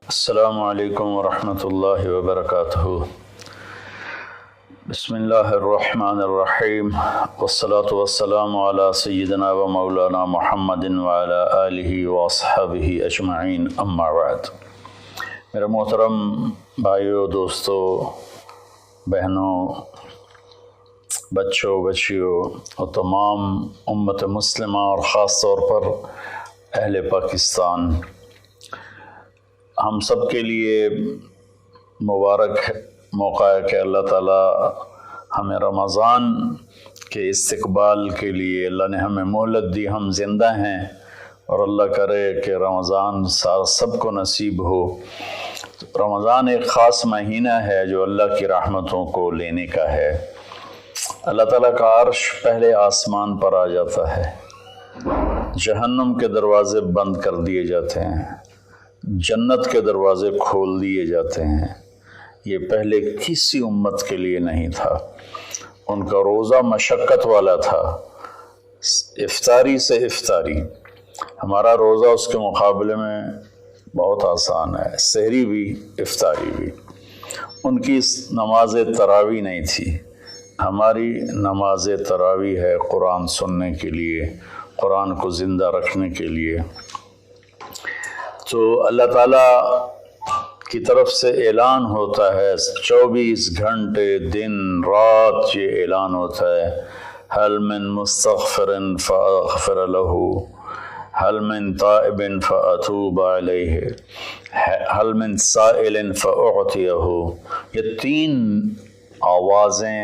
السلام علیکم ورحمۃ اللہ وبرکاتہ۔ بسم اللہ الرحمن الرحیم، والصلاة والسلام علی سیدنا و مولانا محمد وعلی آلہ واصحابہ اجمعین، اما بعد۔ میرے محترم بھائیوں، دوستوں، بہنوں، بچوں، بچیوں اور تمام امت مسلمہ اور خاص طور پر اہل پاکستان، ہم سب کے لیے مبارک موقع ہے کہ اللہ تعالیٰ ہمیں رمضان کے استقبال کے لیے اللہ نے ہمیں مہلت دی، ہم زندہ ہیں، اور اللہ کرے کہ رمضان سب کو نصیب ہو۔ رمضان ایک خاص مہینہ ہے جو اللہ کی رحمتوں کو لینے کا ہے۔ اللہ تعالیٰ کا عرش پہلے آسمان پر آ جاتا ہے، جہنم کے دروازے بند کر دیے جاتے ہیں، جنت کے دروازے کھول دیے جاتے ہیں۔ یہ پہلے کسی امت کے لیے نہیں تھا۔ ان کا روزہ مشقت والا تھا، افطاری سے افطاری۔ ہمارا روزہ اس کے مقابلے میں بہت آسان ہے، سحری بھی افطاری بھی۔ ان کی نماز تراویح نہیں تھی، ہماری نماز تراویح ہے قرآن سننے کے لیے، قرآن کو زندہ رکھنے کے لیے۔ تو اللہ تعالیٰ کی طرف سے اعلان ہوتا ہے، 24 گھنٹے دن رات یہ اعلان ہوتا ہے، حل من مستغفر فاغفر له، حل من تائب فاتوب علیہ، حل من سائل فاعطیہ۔ یہ 3 آوازیں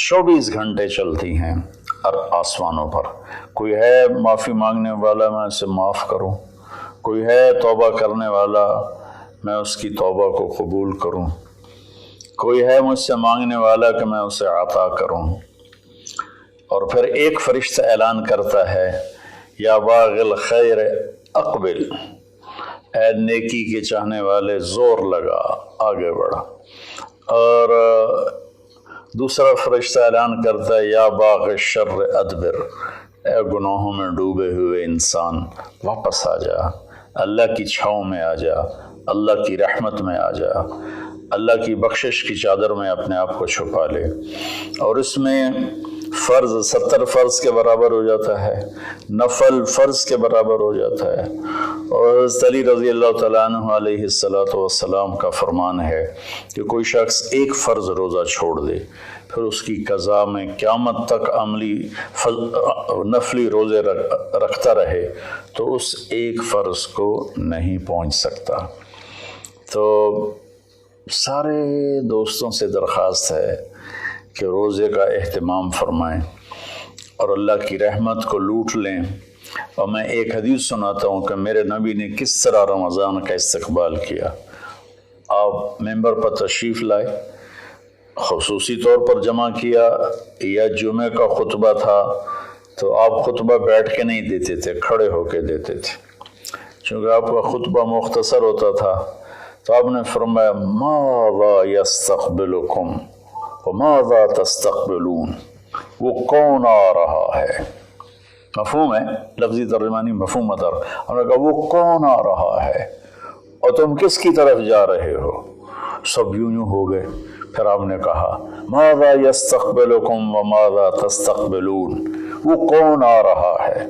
24 گھنٹے چلتی ہیں آسمانوں پر۔ کوئی ہے معافی مانگنے والا، میں اسے معاف کروں، کوئی ہے توبہ کرنے والا، میں اس کی توبہ کو قبول کروں، کوئی ہے مجھ سے مانگنے والا کہ میں اسے عطا کروں۔ اور پھر ایک فرشتہ اعلان کرتا ہے، یا باغ الخیر اقبل، اے نیکی کے چاہنے والے زور لگا، آگے بڑھا۔ اور دوسرا فرشتہ اعلان کرتا ہے، یا باغ الشر ادبر، اے گناہوں میں ڈوبے ہوئے انسان واپس آ جا، اللہ کی چھاؤں میں آ جا، اللہ کی رحمت میں آ جا، اللہ کی بخشش کی چادر میں اپنے آپ کو چھپا لے۔ اور اس میں فرض 70 فرض کے برابر ہو جاتا ہے، نفل فرض کے برابر ہو جاتا ہے۔ اور حضرت علی رضی اللہ تعالیٰ عنہ علیہ السلام کا فرمان ہے کہ کوئی شخص ایک فرض روزہ چھوڑ دے، پھر اس کی قضا میں قیامت تک عملی نفلی روزے رکھتا رہے تو اس ایک فرض کو نہیں پہنچ سکتا۔ تو سارے دوستوں سے درخواست ہے کہ روزے کا اہتمام فرمائیں اور اللہ کی رحمت کو لوٹ لیں۔ اور میں ایک حدیث سناتا ہوں کہ میرے نبی نے کس طرح رمضان کا استقبال کیا۔ آپ ممبر پر تشریف لائے، خصوصی طور پر جمع کیا، یا جمعہ کا خطبہ تھا تو آپ خطبہ بیٹھ کے نہیں دیتے تھے، کھڑے ہو کے دیتے تھے، چونکہ آپ کا خطبہ مختصر ہوتا تھا۔ تو آپ نے فرمایا، ماذا یستقبلکم وماذا تستقبلون، وہ کون آ رہا ہے؟ مفہوم ہے، لفظی ترجمانی مفہوم مدر۔ ہم نے کہا وہ کون آ رہا ہے اور تم کس کی طرف جا رہے ہو؟ سب یوں ہو گئے۔ پھر آپ نے کہا، ماذا یستقبلکم وماذا تستقبلون، وہ کون آ رہا ہے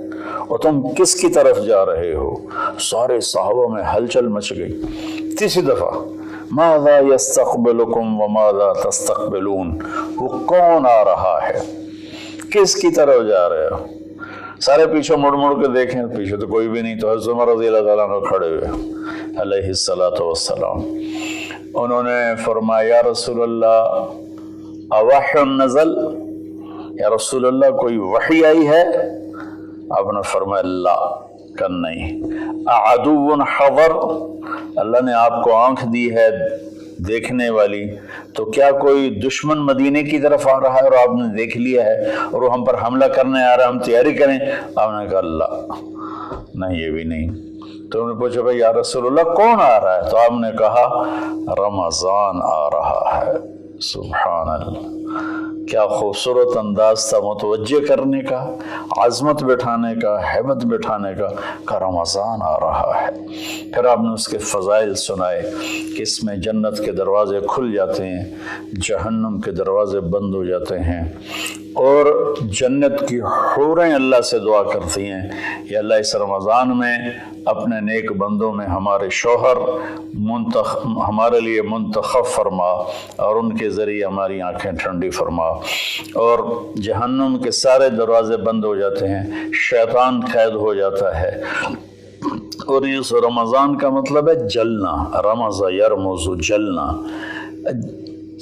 اور تم کس کی طرف جا رہے ہو؟ سارے صحابہ میں ہلچل مچ گئی۔ تیسری دفعہ، ماذا یستقبلکم وماذا تستقبلون، وہ کون آ رہا ہے، کس کی طرف جا رہے ہو؟ سارے پیچھے مڑ مڑ کے دیکھیں، پیچھے تو کوئی بھی نہیں۔ تو حضرت عمر رضی اللہ تعالیٰ عنہ کھڑے ہوئے علیہ السلام، انہوں نے فرمایا، یا رسول اللہ اوحی نزل، یا رسول اللہ کوئی وحی آئی ہے؟ آپ نے فرمایا لا، کہ نہیں۔ اعدو حضر، اللہ نے آپ کو آنکھ دی ہے دیکھنے والی، تو کیا کوئی دشمن مدینے کی طرف آ رہا ہے اور آپ نے دیکھ لیا ہے اور وہ ہم پر حملہ کرنے آ رہا ہے، ہم تیاری کریں؟ آپ نے کہا اللہ، نہیں یہ بھی نہیں۔ تو انہوں نے پوچھا، بھائی یا رسول اللہ کون آ رہا ہے؟ تو آپ نے کہا رمضان آ رہا ہے۔ سبحان اللہ، کیا خوبصورت انداز تھا متوجہ کرنے کا، عظمت بٹھانے کا، ہیبت بٹھانے کا رمضان آ رہا ہے۔ پھر آپ نے اس کے فضائل سنائے کہ اس میں جنت کے دروازے کھل جاتے ہیں، جہنم کے دروازے بند ہو جاتے ہیں، اور جنت کی حوریں اللہ سے دعا کرتی ہیں یا اللہ اس رمضان میں اپنے نیک بندوں میں ہمارے شوہر ہمارے لیے منتخب فرما اور ان کے ذریعے ہماری آنکھیں ٹھنڈی فرما۔ اور جہنم کے سارے دروازے بند ہو جاتے ہیں، شیطان قید ہو جاتا ہے۔ اور اس رمضان کا مطلب ہے جلنا، رمض یرمز، جلنا۔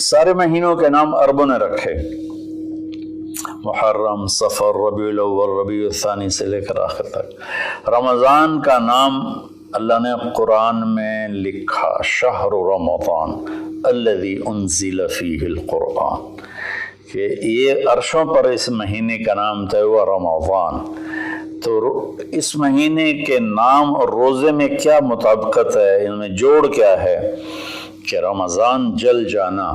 سارے مہینوں کے نام عربوں نے رکھے، محرم، صفر، ربیع الاول، ربیع الثانی سے لے کر آخر تک۔ رمضان کا نام اللہ نے قرآن میں لکھا، شہر رمضان الذی انزل فیہ القرآن، کہ یہ عرشوں پر اس مہینے کا نام طے ہوا رمضان۔ تو اس مہینے کے نام اور روزے میں کیا مطابقت ہے، ان میں جوڑ کیا ہے کہ رمضان جل جانا۔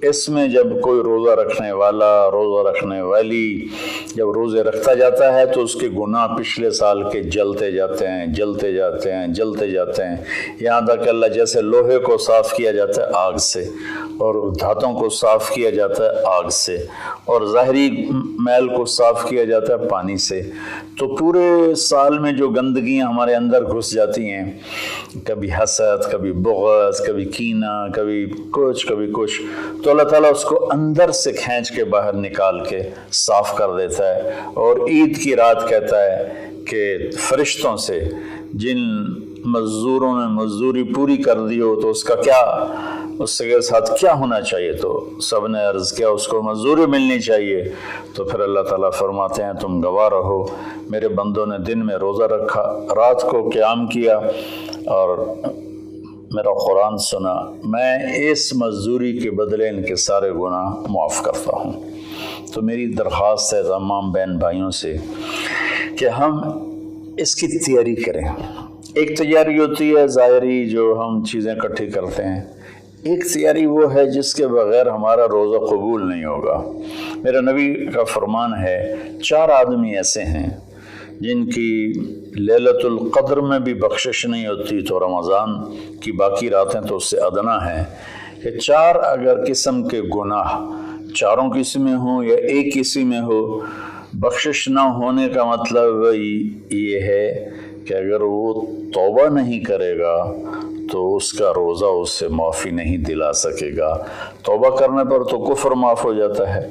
اس میں جب کوئی روزہ رکھنے والا، روزہ رکھنے والی جب روزے رکھتا جاتا ہے تو اس کے گناہ پچھلے سال کے جلتے جاتے ہیں، جلتے جاتے ہیں، جلتے جاتے ہیں، یہاں تک کہ اللہ جیسے لوہے کو صاف کیا جاتا ہے آگ سے، اور دھاتوں کو صاف کیا جاتا ہے آگ سے، اور ظاہری میل کو صاف کیا جاتا ہے پانی سے، تو پورے سال میں جو گندگیاں ہمارے اندر گھس جاتی ہیں، کبھی حسد، کبھی بغض، کبھی کینہ، کبھی کچھ، تو اللہ تعالیٰ اس کو اندر سے کھینچ کے باہر نکال کے صاف کر دیتا ہے۔ اور عید کی رات کہتا ہے کہ فرشتوں سے جن مزدوروں نے مزدوری پوری کر دی ہو تو اس کا کیا، اس کے ساتھ کیا ہونا چاہیے، تو سب نے عرض کیا اس کو مزدوری ملنی چاہیے۔ تو پھر اللہ تعالیٰ فرماتے ہیں تم گواہ رہو، میرے بندوں نے دن میں روزہ رکھا، رات کو قیام کیا اور میرا قرآن سنا، میں اس مزدوری کے بدلے ان کے سارے گناہ معاف کرتا ہوں۔ تو میری درخواست ہے تمام بہن بھائیوں سے کہ ہم اس کی تیاری کریں۔ ایک تیاری ہوتی ہے ظاہری جو ہم چیزیں اکٹھی کرتے ہیں، ایک تیاری وہ ہے جس کے بغیر ہمارا روزہ قبول نہیں ہوگا۔ میرا نبی کا فرمان ہے 4 آدمی ایسے ہیں جن کی لیلۃ القدر میں بھی بخشش نہیں ہوتی تو رمضان کی باقی راتیں تو اس سے ادنا ہیں، کہ 4 اگر قسم کے گناہ، چاروں کسی میں ہوں یا ایک کسی میں ہو، بخشش نہ ہونے کا مطلب یہ ہے کہ اگر وہ توبہ نہیں کرے گا تو اس کا روزہ اس سے معافی نہیں دلا سکے گا۔ توبہ کرنے پر تو کفر معاف ہو جاتا ہے،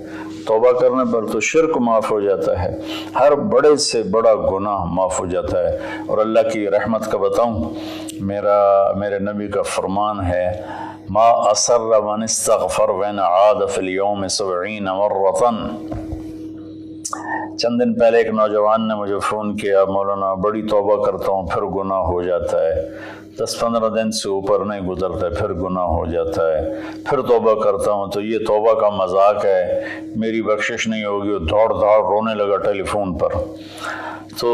توبہ کرنے پر تو شرک معاف ہو جاتا ہے، ہر بڑے سے بڑا گناہ معاف ہو جاتا ہے۔ اور اللہ کی رحمت کا بتاؤں، میرے نبی کا فرمان ہے ما اصر من استغفر وین عاد فی اليوم 70 مرۃ۔ چند دن پہلے ایک نوجوان نے مجھے فون کیا، مولانا بڑی توبہ کرتا ہوں پھر گناہ ہو جاتا ہے، 10-15 دن سے اوپر نہیں گزرتا ہے پھر گناہ ہو جاتا ہے، پھر توبہ کرتا ہوں تو یہ توبہ کا مذاق ہے، میری بخشش نہیں ہوگی۔ وہ دوڑ رونے لگا ٹیلی فون پر۔ تو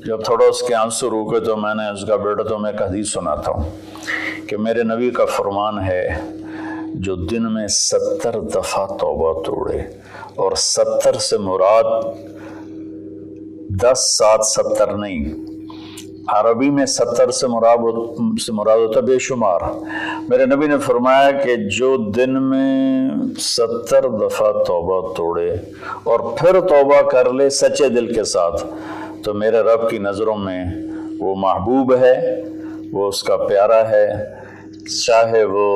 جب تھوڑا اس کے آنسو روکے تو میں نے اس کا بیٹا تو میں ایک حدیث سناتا ہوں کہ میرے نبی کا فرمان ہے جو دن میں 70 دفعہ توبہ توڑے، اور 70 سے مراد 10 7 70 نہیں، عربی میں 70 سے مراد ہوتا بے شمار۔ میرے نبی نے فرمایا کہ جو دن میں 70 دفعہ توبہ توڑے اور پھر توبہ کر لے سچے دل کے ساتھ، تو میرے رب کی نظروں میں وہ محبوب ہے، وہ اس کا پیارا ہے، چاہے وہ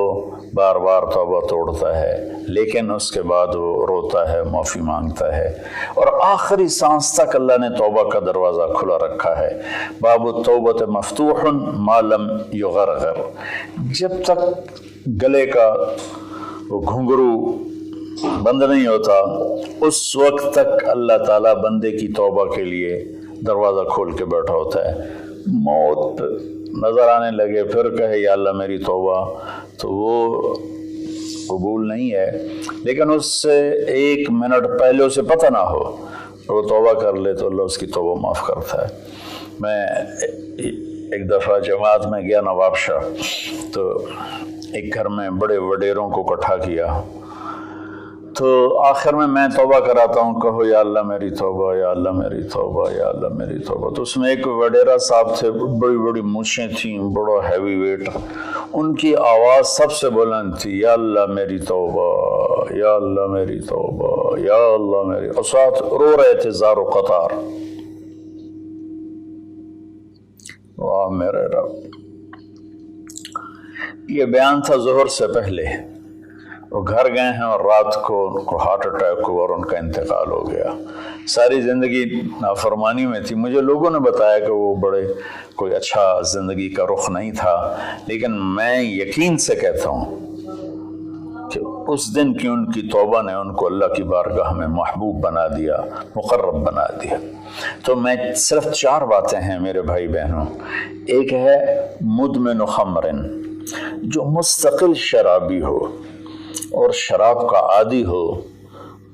بار بار توبہ توڑتا ہے لیکن اس کے بعد وہ روتا ہے، معافی مانگتا ہے، اور آخری سانس تک اللہ نے توبہ کا دروازہ کھلا رکھا ہے۔ باب التوبۃ مفتوح ما لم یغرغر، جب تک گلے کا وہ گھنگرو بند نہیں ہوتا اس وقت تک اللہ تعالیٰ بندے کی توبہ کے لیے دروازہ کھول کے بیٹھا ہوتا ہے۔ موت نظر آنے لگے پھر کہے یا اللہ میری توبہ، تو وہ قبول نہیں ہے، لیکن اس سے 1 منٹ پہلے اسے پتہ نہ ہو وہ توبہ کر لے تو اللہ اس کی توبہ معاف کرتا ہے۔ میں ایک دفعہ جماعت میں گیا نواب شاہ، تو ایک گھر میں بڑے وڈیروں کو اکٹھا کیا، تو آخر میں توبہ کراتا ہوں، کہو یا اللہ میری توبہ، یا اللہ میری توبہ، یا اللہ میری توبہ۔ تو اس میں ایک وڈیرا صاحب تھے، بڑی بڑی مونچھیں تھیں، بڑا ہیوی ویٹ، ان کی آواز سب سے بلند تھی، یا اللہ میری توبہ، یا اللہ میری توبہ، یا اللہ میری، اور ساتھ رو رہے تھے زار و قطار۔ واہ میرے رب! یہ بیان تھا ظہر سے پہلے۔ وہ گھر گئے ہیں اور رات کو ان کو ہارٹ اٹیک ہوا اور ان کا انتقال ہو گیا۔ ساری زندگی نافرمانی میں تھی۔ مجھے لوگوں نے بتایا کہ وہ بڑے کوئی اچھا زندگی کا رخ نہیں تھا، لیکن میں یقین سے کہتا ہوں کہ اس دن کی ان کی توبہ نے ان کو اللہ کی بارگاہ میں محبوب بنا دیا، مقرب بنا دیا۔ تو میں صرف 4 باتیں ہیں میرے بھائی بہنوں۔ ایک ہے مدمن خمرن، جو مستقل شرابی ہو اور شراب کا عادی ہو،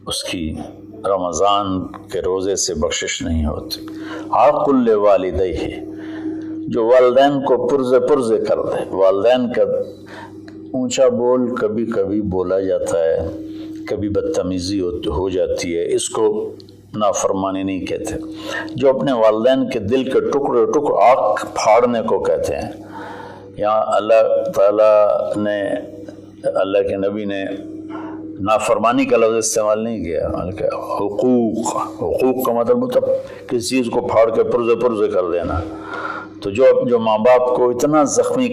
اس کی رمضان کے روزے سے بخشش نہیں ہوتی۔ عاق لوالدیہ، جو والدین کو پرزے کر دے۔ والدین کا اونچا بول کبھی کبھی بولا جاتا ہے، کبھی بدتمیزی ہو جاتی ہے، اس کو نافرمانی نہیں کہتے۔ جو اپنے والدین کے دل کے ٹکڑے آنکھ پھاڑنے کو کہتے ہیں۔ یہاں اللہ تعالیٰ نے، اللہ کے نبی نے نافرمانی کا لفظ استعمال نہیں کیا، بلکہ حقوق کا مطلب کسی چیز کو پھاڑ کے پرزے کر دینا۔ تو جو ماں باپ کو اتنا زخمی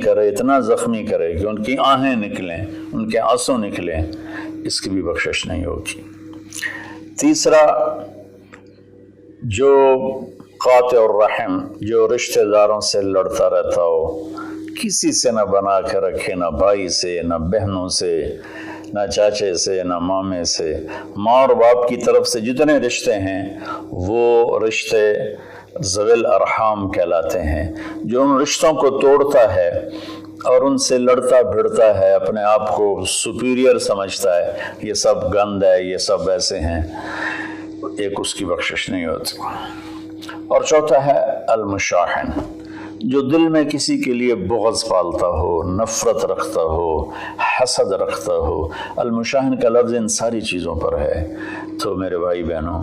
کرے کہ ان کی آہیں نکلیں، ان کے آنسو نکلیں، اس کی بھی بخشش نہیں ہوگی۔ تیسرا، جو قاطع الرحم، جو رشتہ داروں سے لڑتا رہتا ہو، کسی سے نہ بنا کے رکھے، نہ بھائی سے، نہ بہنوں سے، نہ چاچے سے، نہ مامے سے۔ ماں اور باپ کی طرف سے جتنے رشتے ہیں وہ رشتے ذوی الارحام کہلاتے ہیں۔ جو ان رشتوں کو توڑتا ہے اور ان سے لڑتا بھڑتا ہے، اپنے آپ کو سپیریئر سمجھتا ہے، یہ سب گند ہے، یہ سب ایسے ہیں، ایک اس کی بخشش نہیں ہوتی۔ اور چوتھا ہے المشاحن، جو دل میں کسی کے لیے بغض پالتا ہو، نفرت رکھتا ہو، حسد رکھتا ہو۔ المشاحن کا لفظ ان ساری چیزوں پر ہے۔ تو میرے بھائی بہنوں،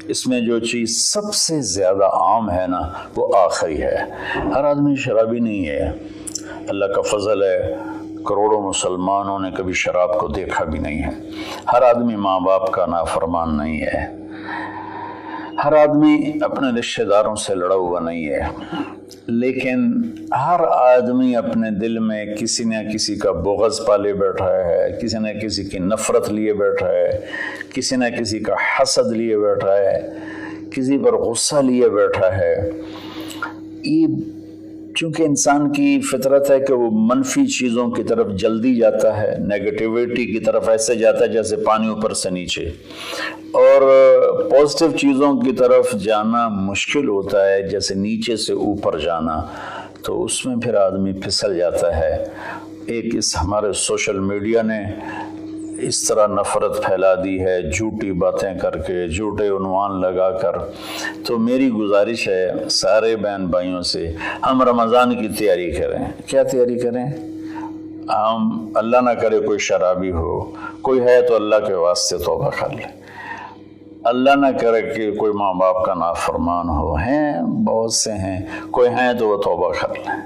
اس میں جو چیز سب سے زیادہ عام ہے نا، وہ آخری ہے۔ ہر آدمی شرابی نہیں ہے، اللہ کا فضل ہے، کروڑوں مسلمانوں نے کبھی شراب کو دیکھا بھی نہیں ہے۔ ہر آدمی ماں باپ کا نافرمان نہیں ہے، ہر آدمی اپنے رشتہ داروں سے لڑا ہوا نہیں ہے، لیکن ہر آدمی اپنے دل میں کسی نہ کسی کا بغض پالے بیٹھا ہے، کسی نہ کسی کی نفرت لیے بیٹھا ہے، کسی نہ کسی کا حسد لیے بیٹھا ہے، کسی پر غصہ لیے بیٹھا ہے۔ یہ چونکہ انسان کی فطرت ہے کہ وہ منفی چیزوں کی طرف جلدی جاتا ہے، نیگیٹیویٹی کی طرف ایسے جاتا ہے جیسے پانی اوپر سے نیچے، اور پازیٹیو چیزوں کی طرف جانا مشکل ہوتا ہے جیسے نیچے سے اوپر جانا۔ تو اس میں پھر آدمی پھسل جاتا ہے۔ ایک اس ہمارے سوشل میڈیا نے اس طرح نفرت پھیلا دی ہے، جھوٹی باتیں کر کے، جھوٹے عنوان لگا کر۔ تو میری گزارش ہے سارے بہن بھائیوں سے، ہم رمضان کی تیاری کریں۔ کیا تیاری کریں؟ ہم اللہ نہ کرے کوئی شرابی ہو، کوئی ہے تو اللہ کے واسطے توبہ کر لے۔ اللہ نہ کرے کہ کوئی ماں باپ کا نافرمان ہو، ہیں بہت سے ہیں، کوئی ہیں تو وہ توبہ کر لیں۔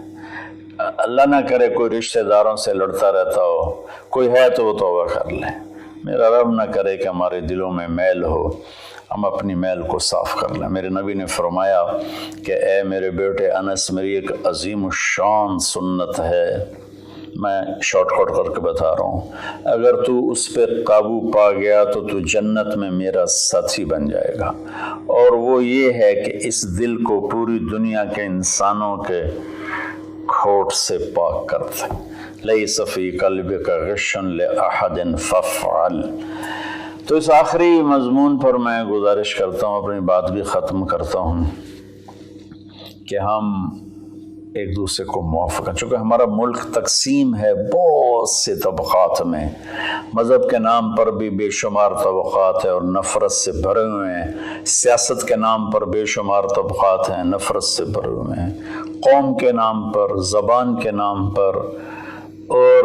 اللہ نہ کرے کوئی رشتہ داروں سے لڑتا رہتا ہو، کوئی ہے تو وہ توبہ کر لیں۔ میرا رب نہ کرے کہ ہمارے دلوں میں میل ہو، ہم اپنی میل کو صاف کر لیں۔ میرے نبی نے فرمایا کہ اے میرے بیٹے انس، میری ایک عظیم الشان سنت ہے، میں شارٹ کٹ کر کے بتا رہا ہوں، اگر تو اس پہ قابو پا گیا تو جنت میں میرا ساتھی بن جائے گا۔ اور وہ یہ ہے کہ اس دل کو پوری دنیا کے انسانوں کے کھوٹ سے پاک کر دے۔ لیس فی قلبک غش لأحد فافعل۔ تو اس آخری مضمون پر میں گزارش کرتا ہوں، اپنی بات بھی ختم کرتا ہوں، کہ ہم ایک دوسرے کو معاف کریں۔ چونکہ ہمارا ملک تقسیم ہے بہت سے طبقات میں، مذہب کے نام پر بھی بے شمار طبقات ہیں اور نفرت سے بھرے ہوئے ہیں، سیاست کے نام پر بے شمار طبقات ہیں، نفرت سے بھرے ہوئے ہیں، قوم کے نام پر، زبان کے نام پر، اور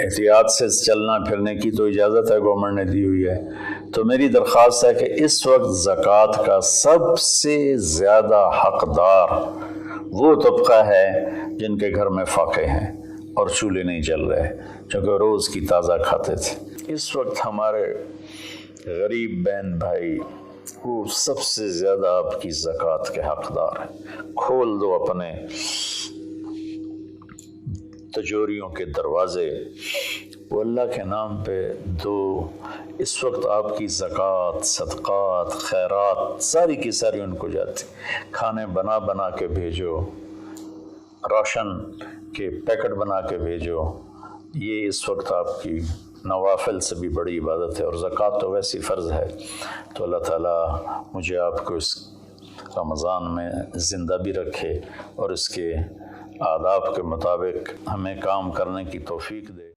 احتیاط سے چلنا پھرنے کی تو اجازت ہے، گورنمنٹ نے دی ہوئی ہے۔ تو میری درخواست ہے کہ اس وقت زکوٰۃ کا سب سے زیادہ حقدار وہ طبقہ ہے جن کے گھر میں فاقے ہیں اور چولہے نہیں جل رہے، چونکہ روز کی تازہ کھاتے تھے۔ اس وقت ہمارے غریب بہن بھائی وہ سب سے زیادہ آپ کی زکوٰۃ کے حقدار ہیں۔ کھول دو اپنے تجوریوں کے دروازے، وہ اللہ کے نام پہ دو۔ اس وقت آپ کی زکوٰۃ، صدقات، خیرات ساری کی ساری ان کو جاتی، کھانے بنا بنا کے بھیجو، راشن کے پیکٹ بنا کے بھیجو۔ یہ اس وقت آپ کی نوافل سے بھی بڑی عبادت ہے، اور زکوٰۃ تو ویسی فرض ہے۔ تو اللہ تعالیٰ مجھے آپ کو اس رمضان میں زندہ بھی رکھے اور اس کے آداب کے مطابق ہمیں کام کرنے کی توفیق دے۔